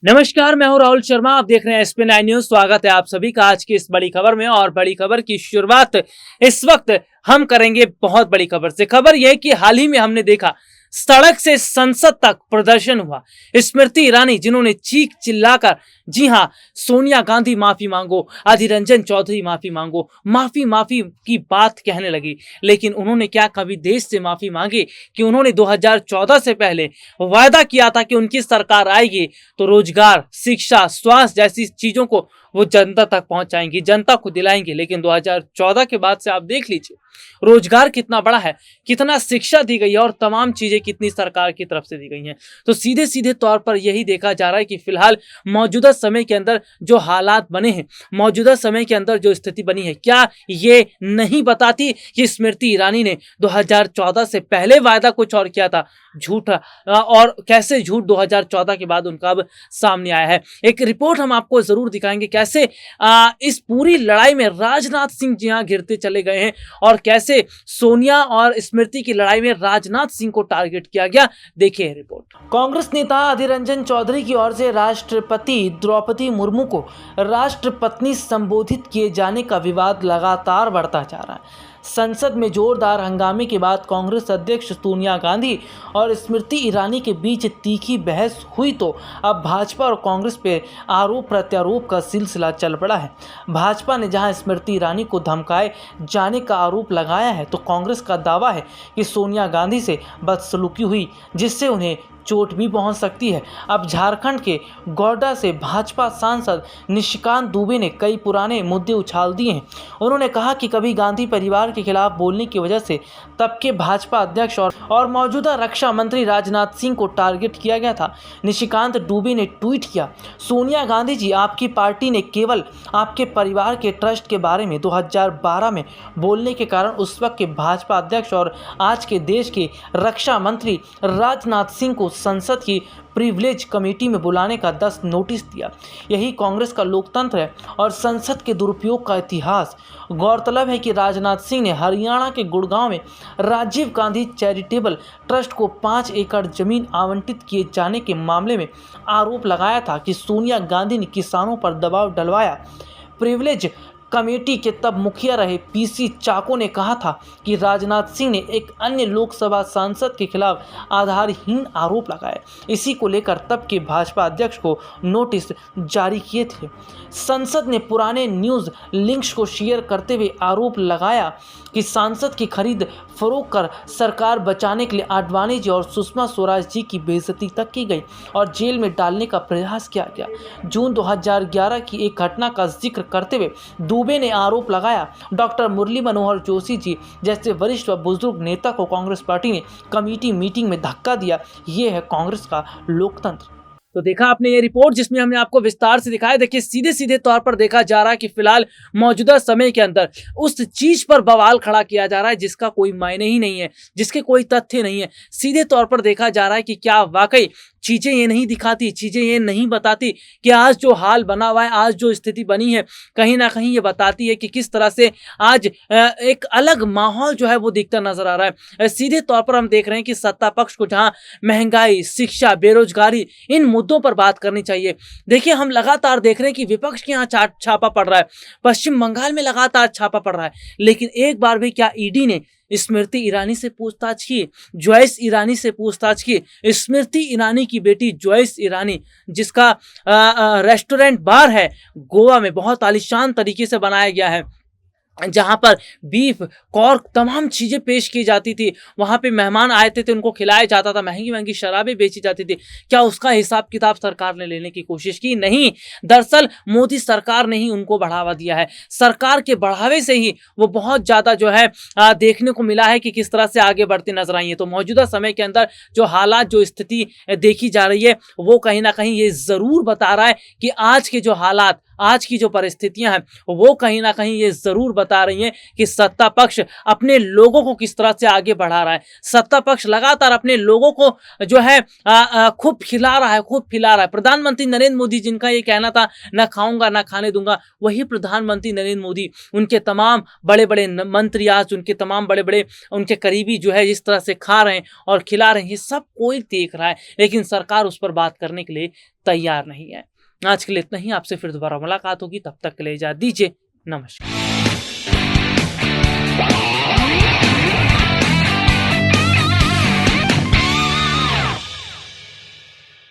नमस्कार, मैं हूं राहुल शर्मा। आप देख रहे हैं SP9 न्यूज। स्वागत है आप सभी का आज की इस बड़ी खबर में। और बड़ी खबर की शुरुआत इस वक्त हम करेंगे बहुत बड़ी खबर से। खबर यह कि हाल ही में हमने देखा सड़क से संसद तक प्रदर्शन हुआ। स्मृति ईरानी जिन्होंने चीख चिल्लाकर, जी हां, सोनिया गांधी माफी मांगो, अधीर रंजन चौधरी माफी मांगो, माफी की बात कहने लगी। लेकिन उन्होंने क्या कभी देश से माफी मांगी कि उन्होंने 2014 से पहले वायदा किया था कि उनकी सरकार आएगी तो रोजगार, शिक्षा, स्वास्थ्य जैसी चीजों को वो जनता तक पहुंचाएंगी, जनता को दिलाएंगे। लेकिन 2014 के बाद से आप देख लीजिए रोजगार कितना बड़ा है, कितना शिक्षा दी गई है और तमाम चीजें कितनी सरकार की तरफ से दी गई हैं। तो सीधे सीधे तौर पर यही देखा जा रहा है कि फिलहाल मौजूदा समय के अंदर जो हालात बने हैं, मौजूदा समय के अंदर जो स्थिति बनी है, क्या ये नहीं बताती कि स्मृति ईरानी ने 2014 से पहले वायदा कुछ और किया था, झूठा, और कैसे झूठ 2014 के बाद उनका अब सामने आया है। एक रिपोर्ट हम आपको जरूर दिखाएंगे कैसे इस पूरी लड़ाई में राजनाथ सिंह जी हां घिरते चले गए हैं और कैसे सोनिया और स्मृति की लड़ाई में राजनाथ सिंह को टारगेट किया गया। देखिए रिपोर्ट। कांग्रेस नेता अधीर रंजन चौधरी की ओर से राष्ट्रपति द्रौपदी मुर्मू को राष्ट्रपत्नी संबोधित किए जाने का विवाद लगातार बढ़ता जा रहा है। संसद में जोरदार हंगामे के बाद कांग्रेस अध्यक्ष सोनिया गांधी और स्मृति ईरानी के बीच तीखी बहस हुई तो अब भाजपा और कांग्रेस पे आरोप प्रत्यारोप का सिलसिला चल पड़ा है। भाजपा ने जहां स्मृति ईरानी को धमकाए जाने का आरोप लगाया है तो कांग्रेस का दावा है कि सोनिया गांधी से बदसलूकी हुई जिससे उन्हें चोट भी पहुंच सकती है। अब झारखंड के गोड्डा से भाजपा सांसद निशिकांत दुबे ने कई पुराने मुद्दे उछाल दिए हैं। उन्होंने कहा कि कभी गांधी परिवार के खिलाफ बोलने की वजह से तब के भाजपा अध्यक्ष और मौजूदा रक्षा मंत्री राजनाथ सिंह को टारगेट किया गया था। निशिकांत दुबे ने ट्वीट किया, सोनिया गांधी जी, आपकी पार्टी ने केवल आपके परिवार के ट्रस्ट के बारे में 2012 में बोलने के कारण उस वक्त के भाजपा अध्यक्ष और आज के देश के रक्षा मंत्री राजनाथ सिंह को संसद की प्रिविलेज कमेटी में बुलाने का 10 नोटिस दिया। यही कांग्रेस का लोकतंत्र है और संसद के दुरुपयोग का इतिहास। गौरतलब है कि राजनाथ सिंह ने हरियाणा के गुड़गांव में राजीव गांधी चैरिटेबल ट्रस्ट को 5 एकड़ जमीन आवंटित किए जाने के मामले में आरोप लगाया था कि सोनिया गांधी ने किसानों पर दबाव डलवाया। प्रिविलेज कमेटी के तब मुखिया रहे PC चाको ने कहा था कि राजनाथ सिंह ने एक अन्य लोकसभा सांसद के खिलाफ आधारहीन आरोप लगाए। इसी को लेकर तब के भाजपा अध्यक्ष को नोटिस जारी किए थे। संसद ने पुराने न्यूज़ लिंक्स को शेयर करते हुए आरोप लगाया कि सांसद की खरीद फरोख्त कर सरकार बचाने के लिए आडवाणी जी और सुषमा स्वराज जी की बेइज्जती तक की गई और जेल में डालने का प्रयास किया गया। जून 2011 की एक घटना का जिक्र करते हुए दुबे ने आरोप लगाया डॉक्टर मुरली मनोहर जोशी जी जैसे वरिष्ठ व बुजुर्ग नेता को कांग्रेस पार्टी ने कमेटी मीटिंग में धक्का दिया। ये है कांग्रेस का लोकतंत्र। तो देखा आपने ये रिपोर्ट जिसमें हमने आपको विस्तार से दिखाया। देखिए सीधे सीधे तौर पर देखा जा रहा है कि फिलहाल मौजूदा समय के अंदर उस चीज पर बवाल खड़ा किया जा रहा है जिसका कोई मायने ही नहीं है, जिसके कोई तथ्य नहीं है। सीधे तौर पर देखा जा रहा है कि क्या वाकई चीजें ये नहीं दिखाती, चीजें ये नहीं बताती कि आज जो हाल बना हुआ है, आज जो स्थिति बनी है, कहीं ना कहीं ये बताती है कि किस तरह से आज एक अलग माहौल जो है वो दिखता नजर आ रहा है। सीधे तौर पर हम देख रहे हैं कि सत्ता पक्ष को जहां महंगाई, शिक्षा, बेरोजगारी, इन मुद्दों पर बात करनी चाहिए। देखिए हम लगातार देख रहे हैं कि विपक्ष के यहाँ छापा पड़ रहा है, पश्चिम बंगाल में लगातार छापा पड़ रहा है, लेकिन एक बार भी क्या ईडी ने स्मृति ईरानी से पूछताछ की, जॉयस ईरानी से पूछताछ की? स्मृति ईरानी की बेटी जॉयस ईरानी जिसका रेस्टोरेंट बार है गोवा में, बहुत आलीशान तरीके से बनाया गया है, जहां पर बीफ, कॉर्क, तमाम चीजें पेश की जाती थी। वहां पे मेहमान आए थे तो उनको खिलाया जाता था, महंगी महंगी शराबें बेची जाती थी। क्या उसका हिसाब किताब सरकार ने लेने की कोशिश की? नहीं। दरअसल मोदी सरकार ने ही उनको बढ़ावा दिया है। सरकार के बढ़ावे से ही वो बहुत ज्यादा जो है देखने को मिला है कि किस तरह से आगे बढ़ते नजर आई है। तो मौजूदा समय के अंदर जो हालात, जो स्थिति देखी जा रही है वो कहीं ना कहीं ये जरूर बता रहा है कि आज के जो हालात, आज की जो परिस्थितियां हैं वो कहीं ना कहीं ये जरूर बता रही हैं कि सत्ता पक्ष अपने लोगों को किस तरह से आगे बढ़ा रहा है। सत्ता पक्ष लगातार अपने लोगों को जो है खूब खिला रहा है, खूब खिला रहा है। प्रधानमंत्री नरेंद्र मोदी जिनका ये कहना था न खाऊंगा न खाने दूंगा, वही प्रधानमंत्री नरेंद्र मोदी, उनके तमाम बड़े बड़े मंत्री आज उनके तमाम बड़े बड़े उनके करीबी जो है जिस तरह से खा रहे हैं और खिला रहे हैं, ये सब कोई देख रहा है, लेकिन सरकार उस पर बात करने के लिए तैयार नहीं है। आज के लिए इतना ही। आपसे फिर दोबारा मुलाकात होगी, तब तक के लिए इजाजत दीजिए। नमस्कार।